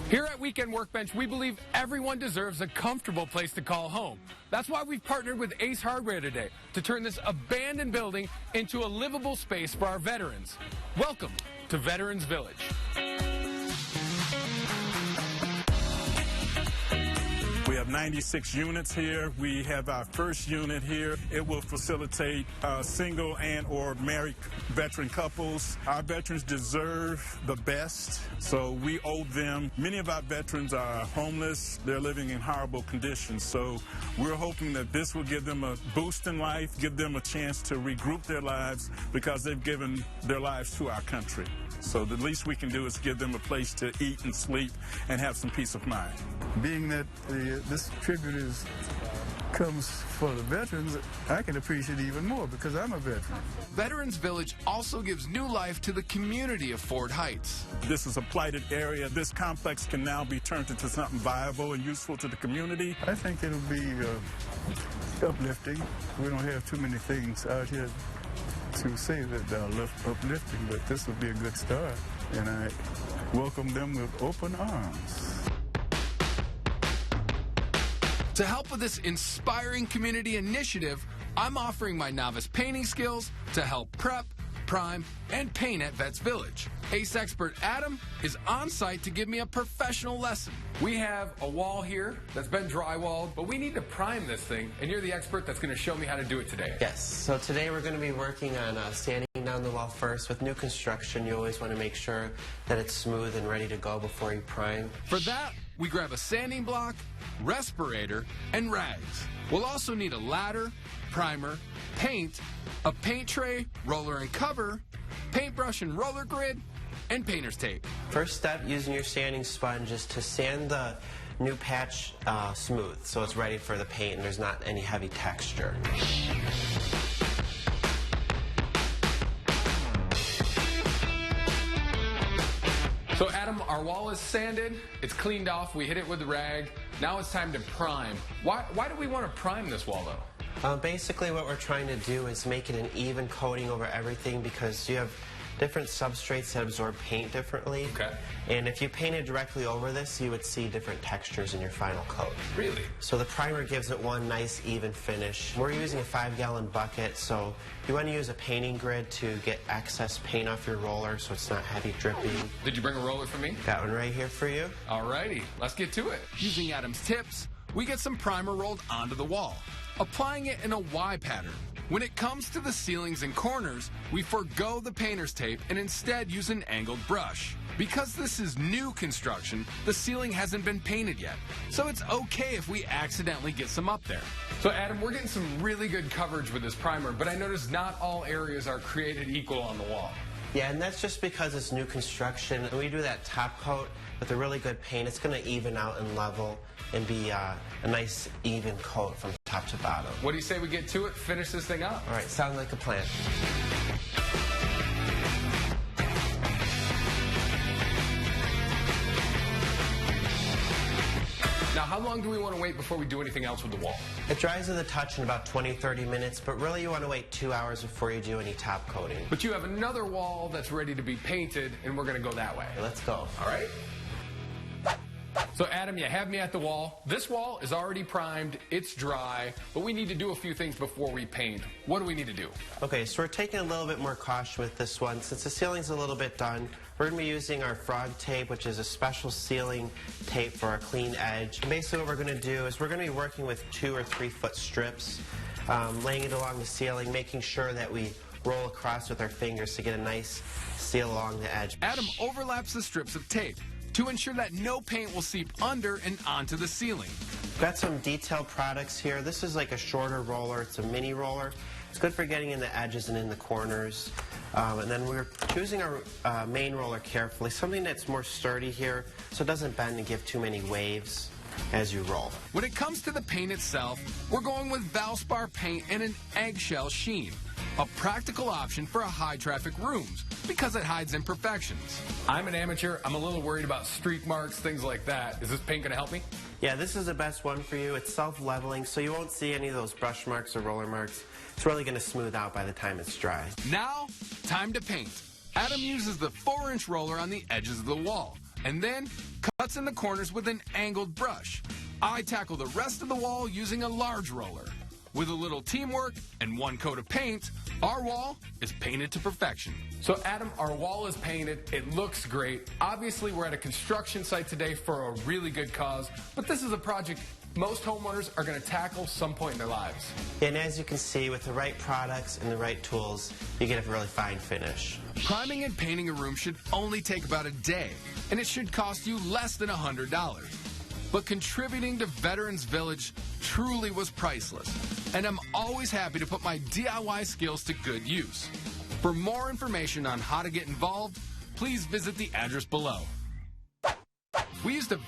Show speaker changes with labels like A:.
A: Here at Weekend Workbench, we believe everyone deserves a comfortable place to call home. That's why we've partnered with Ace Hardware today to turn this abandoned building into a livable space for our veterans. Welcome to Veterans Village.
B: We have 96 units here. We have our first unit here. It will facilitate single and or married veteran couples. Our veterans deserve the best, so we owe them. Many of our veterans are homeless. They're living in horrible conditions, so we're hoping that this will give them a boost in life, give them a chance to regroup their lives because they've given their lives to our country. So the least we can do is give them a place to eat and sleep and have some peace of mind.
C: Being that this tribute comes for the veterans, I can appreciate it even more because I'm a veteran.
D: Veterans Village also gives new life to the community of Ford Heights.
B: This is a blighted area. This complex can now be turned into something viable and useful to the community.
C: I think it'll be uplifting. We don't have too many things out here to say that they're uplifting, but this will be a good start, and I welcome them with open arms.
D: To help with this inspiring community initiative, I'm offering my novice painting skills to help prep, prime, and paint at Vets Village. Ace expert Adam is on site to give me a professional lesson.
A: We have a wall here that's been drywalled, but we need to prime this thing, and you're the expert that's going to show me how to do it today.
E: Yes, so today we're going to be working on sanding down the wall first. With new construction, you always want to make sure that it's smooth and ready to go before you prime.
D: For that, we grab a sanding block, respirator, and rags. We'll also need a ladder, primer, paint, a paint tray, roller and cover, paintbrush and roller grid, and painter's tape.
E: First step, using your sanding sponge, is to sand the new patch smooth so it's ready for the paint and there's not any heavy texture.
A: So Adam, our wall is sanded, it's cleaned off, we hit it with the rag. Now it's time to prime. Why do we want to prime this wall though?
E: Basically what we're trying to do is make it an even coating over everything because you have different substrates that absorb paint differently.
A: Okay.
E: And if you painted directly over this, you would see different textures in your final coat.
A: Really?
E: So the primer gives it one nice even finish. We're using a 5-gallon bucket, so you want to use a painting grid to get excess paint off your roller so it's not heavy dripping.
A: Did you bring a roller for me?
E: Got one right here for you.
A: Alrighty, let's get to it.
D: Using Adam's tips, we get some primer rolled onto the wall, applying it in a Y pattern. When it comes to the ceilings and corners, we forego the painter's tape and instead use an angled brush. Because this is new construction, the ceiling hasn't been painted yet, so it's okay if we accidentally get some up there.
A: So Adam, we're getting some really good coverage with this primer, but I noticed not all areas are created equal on the wall.
E: Yeah, and that's just because it's new construction. When we do that top coat with a really good paint, it's going to even out and level and be a nice even coat from top to bottom.
A: What do you say we get to it, finish this thing up?
E: All right, sounds like a plan.
A: Now, how long do we want to wait before we do anything else with the wall?
E: It dries to the touch in about 20-30 minutes, but really you want to wait 2 hours before you do any top coating.
A: But you have another wall that's ready to be painted, and we're going to go that way.
E: Okay, let's go.
A: All right? So Adam, you have me at the wall. This wall is already primed, it's dry, but we need to do a few things before we paint. What do we need to do?
E: Okay, so we're taking a little bit more caution with this one. Since the ceiling's a little bit done, we're going to be using our frog tape, which is a special sealing tape for a clean edge. And basically what we're going to do is we're going to be working with 2 or 3 foot strips, laying it along the ceiling, making sure that we roll across with our fingers to get a nice seal along the edge.
D: Adam overlaps the strips of tape to ensure that no paint will seep under and onto the ceiling.
E: Got some detailed products here. This is like a shorter roller. It's a mini roller. It's good for getting in the edges and in the corners. And then we're choosing our main roller carefully, something that's more sturdy here so it doesn't bend and give too many waves as you roll.
D: When it comes to the paint itself, we're going with Valspar paint in an eggshell sheen, a practical option for high-traffic rooms because it hides imperfections.
A: I'm an amateur. I'm a little worried about streak marks, things like that. Is this paint going to help me?
E: Yeah, this is the best one for you. It's self-leveling, so you won't see any of those brush marks or roller marks. It's really going to smooth out by the time it's dry.
D: Now, time to paint. Adam uses the 4-inch roller on the edges of the wall, and then cuts in the corners with an angled brush. I tackle the rest of the wall using a large roller. With a little teamwork and one coat of paint, our wall is painted to perfection.
A: So Adam, our wall is painted. It looks great. Obviously, we're at a construction site today for a really good cause, but this is a project most homeowners are going to tackle some point in their lives.
E: And as you can see, with the right products and the right tools, you get a really fine finish.
D: Priming and painting a room should only take about a day, and it should cost you less than $100. But contributing to Veterans Village truly was priceless, and I'm always happy to put my DIY skills to good use. For more information on how to get involved, please visit the address below. We used a